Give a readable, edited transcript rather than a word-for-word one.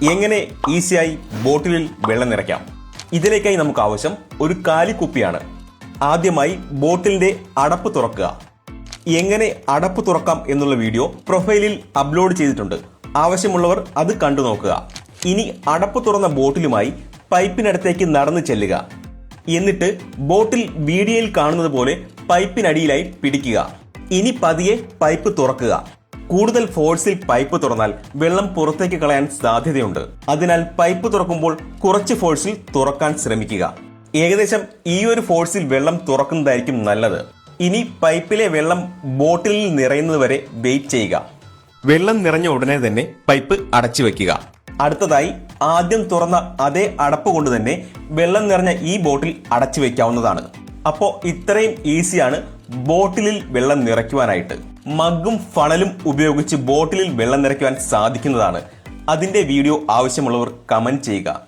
എങ്ങനെ ഈസിയായി ബോട്ടിലിൽ വെള്ളം നിറയ്ക്കാം? ഇതിലേക്കായി നമുക്ക് ആവശ്യം ഒരു കാലിക്കുപ്പിയാണ്. ആദ്യമായി ബോട്ടിലിന്റെ അടപ്പ് തുറക്കുക. എങ്ങനെ അടപ്പ് തുറക്കാം എന്നുള്ള വീഡിയോ പ്രൊഫൈലിൽ അപ്ലോഡ് ചെയ്തിട്ടുണ്ട്. ആവശ്യമുള്ളവർ അത് കണ്ടു നോക്കുക. ഇനി അടപ്പ് തുറന്ന ബോട്ടിലുമായി പൈപ്പിനടുത്തേക്ക് നടന്നു ചെല്ലുക. എന്നിട്ട് ബോട്ടിൽ വീഡിയോയിൽ കാണുന്നത് പോലെ പൈപ്പിനടിയിലായി പിടിക്കുക. ഇനി പതിയെ പൈപ്പ് തുറക്കുക. കൂടുതൽ ഫോഴ്സിൽ പൈപ്പ് തുറന്നാൽ വെള്ളം പുറത്തേക്ക് കളയാൻ സാധ്യതയുണ്ട്. അതിനാൽ പൈപ്പ് തുറക്കുമ്പോൾ കുറച്ച് ഫോഴ്സിൽ തുറക്കാൻ ശ്രമിക്കുക. ഏകദേശം ഈ ഒരു ഫോഴ്സിൽ വെള്ളം തുറക്കുന്നതായിരിക്കും നല്ലത്. ഇനി പൈപ്പിലെ വെള്ളം ബോട്ടിലിൽ നിറയുന്നത് വരെ വെയിറ്റ് ചെയ്യുക. വെള്ളം നിറഞ്ഞ ഉടനെ തന്നെ പൈപ്പ് അടച്ചു വെക്കുക. അടുത്തതായി ആദ്യം തുറന്ന അതേ അടപ്പ് കൊണ്ട് തന്നെ വെള്ളം നിറഞ്ഞ ഈ ബോട്ടിൽ അടച്ചു വെക്കാവുന്നതാണ്. അപ്പോൾ ഇത്രയും ഈസിയാണ് ബോട്ടിലിൽ വെള്ളം നിറയ്ക്കുവാനായിട്ട്. മഗ്ഗും ഫണലും ഉപയോഗിച്ച് ബോട്ടിലിൽ വെള്ളം നിറയ്ക്കുവാൻ സാധിക്കുന്നതാണ്. അതിന്റെ വീഡിയോ ആവശ്യമുള്ളവർ കമന്റ് ചെയ്യുക.